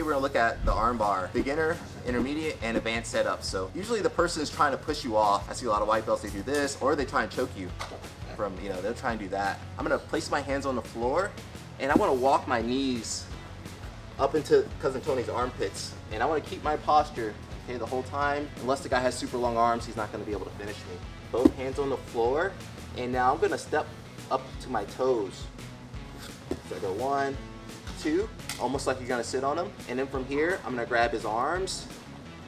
we're gonna look at the arm bar. Beginner, intermediate, and advanced setup. So usually the person is trying to push you off. I see a lot of white belts, they do this, or they try and choke you from, they'll try and do that. I'm gonna place my hands on the floor, and I wanna walk my knees up into Cousin Tony's armpits. And I wanna keep my posture, okay, the whole time. Unless the guy has super long arms, he's not gonna be able to finish me. Both hands on the floor, and now I'm gonna step up to my toes. So I go 1, 2, almost like you're gonna sit on him. And then from here, I'm gonna grab his arms.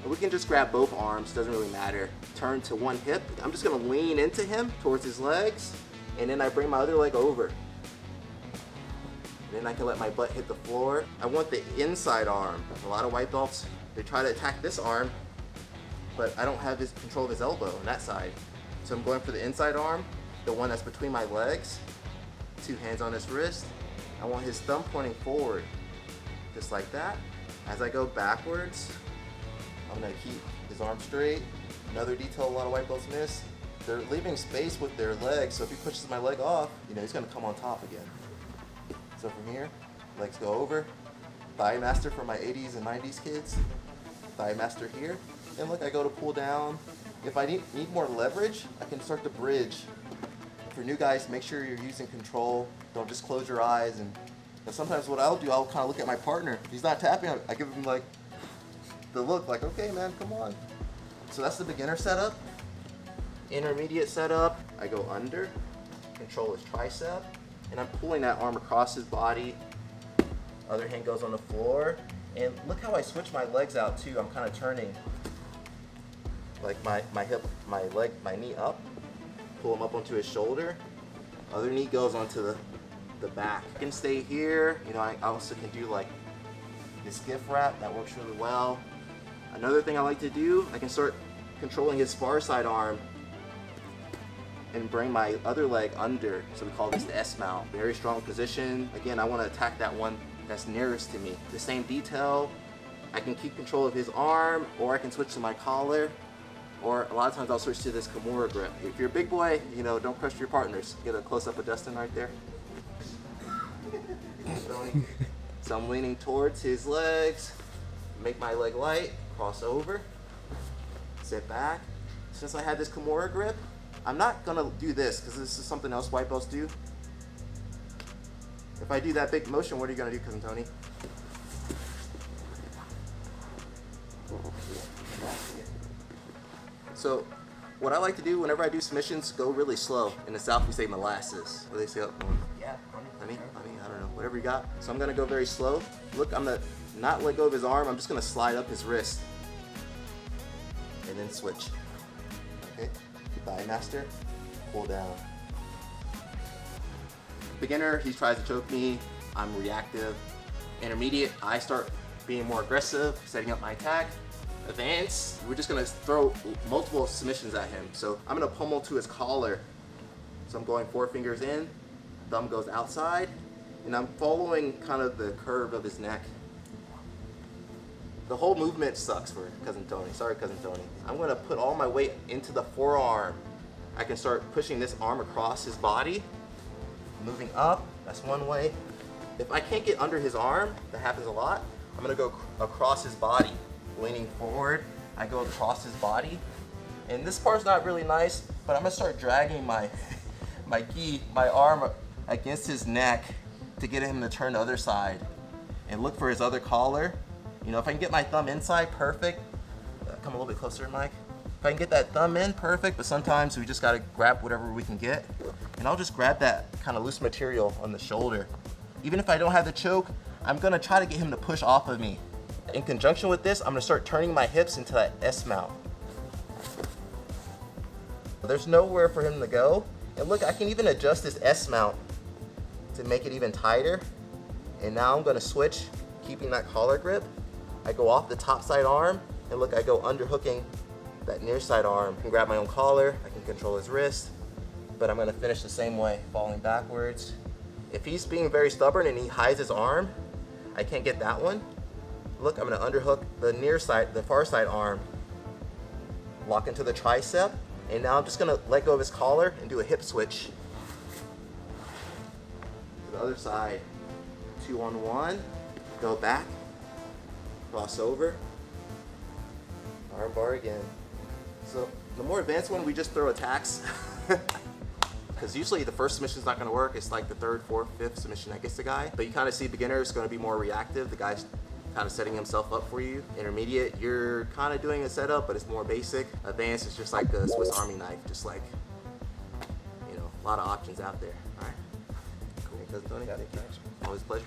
And we can just grab both arms, doesn't really matter. Turn to one hip. I'm just gonna lean into him towards his legs, and then I bring my other leg over. And then I can let my butt hit the floor. I want the inside arm. A lot of white belts, they try to attack this arm, but I don't have his control of his elbow on that side. So I'm going for the inside arm, the one that's between my legs, 2 hands on his wrist. I want his thumb pointing forward, just like that. As I go backwards, I'm gonna keep his arm straight. Another detail a lot of white belts miss, they're leaving space with their legs, so if he pushes my leg off, he's gonna come on top again. So from here, legs go over. Thigh master for my 80s and 90s kids. Thigh master here. And look, I go to pull down. If I need more leverage, I can start to bridge. For new guys, make sure you're using control. Don't just close your eyes. And sometimes what I'll do, I'll kind of look at my partner. If he's not tapping, I give him like the look, like, okay, man, come on. So that's the beginner setup. Intermediate setup, I go under, control his tricep, and I'm pulling that arm across his body. Other hand goes on the floor. And look how I switch my legs out too. I'm kind of turning like my hip, my leg, my knee up. Pull him up onto his shoulder. Other knee goes onto the back. I can stay here. I also can do like the skiff wrap. That works really well. Another thing I like to do, I can start controlling his far side arm and bring my other leg under. So we call this the S mount. Very strong position. Again, I want to attack that one that's nearest to me. The same detail. I can keep control of his arm, or I can switch to my collar. Or a lot of times I'll switch to this Kimura grip. If you're a big boy, don't crush your partners. Get a close up of Dustin right there. So I'm leaning towards his legs, make my leg light, cross over, sit back. Since I had this Kimura grip, I'm not gonna do this because this is something else white belts do. If I do that big motion, what are you gonna do, Cousin Tony? So what I like to do whenever I do submissions, go really slow. In the South, we say molasses. What do they say? Yeah, honey, I don't know, whatever you got. So I'm gonna go very slow. Look, I'm gonna not let go of his arm. I'm just gonna slide up his wrist. And then switch. Okay, thigh master, pull down. Beginner, he tries to choke me. I'm reactive. Intermediate, I start being more aggressive, setting up my attack. Advanced, we're just gonna throw multiple submissions at him. So I'm gonna pummel to his collar. So I'm going 4 fingers in, thumb goes outside, and I'm following kind of the curve of his neck. The whole movement sucks for Cousin Tony. Sorry, Cousin Tony. I'm gonna put all my weight into the forearm. I can start pushing this arm across his body, moving up, that's one way. If I can't get under his arm, that happens a lot, I'm gonna go across his body. Leaning forward, I go across his body. And this part's not really nice, but I'm gonna start dragging my arm against his neck to get him to turn the other side and look for his other collar. If I can get my thumb inside, perfect. Come a little bit closer, Mike. If I can get that thumb in, perfect, but sometimes we just gotta grab whatever we can get. And I'll just grab that kind of loose material on the shoulder. Even if I don't have the choke, I'm gonna try to get him to push off of me. In conjunction with this, I'm gonna start turning my hips into that S mount. There's nowhere for him to go. And look, I can even adjust this S mount to make it even tighter. And now I'm gonna switch, keeping that collar grip. I go off the top side arm, and look, I go underhooking that near side arm. I can grab my own collar, I can control his wrist, but I'm gonna finish the same way, falling backwards. If he's being very stubborn and he hides his arm, I can't get that one. Look, I'm gonna underhook the near side, the far side arm, lock into the tricep, and now I'm just gonna let go of his collar and do a hip switch. To the other side, 2 on 1, go back, cross over, arm bar again. So the more advanced one, we just throw attacks. Because usually the first submission is not going to work. It's like the third, fourth, fifth submission that gets the guy. But you kind of see beginners going to be more reactive. The guy's kind of setting himself up for you. Intermediate, you're kind of doing a setup, but it's more basic. Advanced is just like a Swiss Army knife, just like, you know, a lot of options out there. All right. Cool. Tony. Always a pleasure.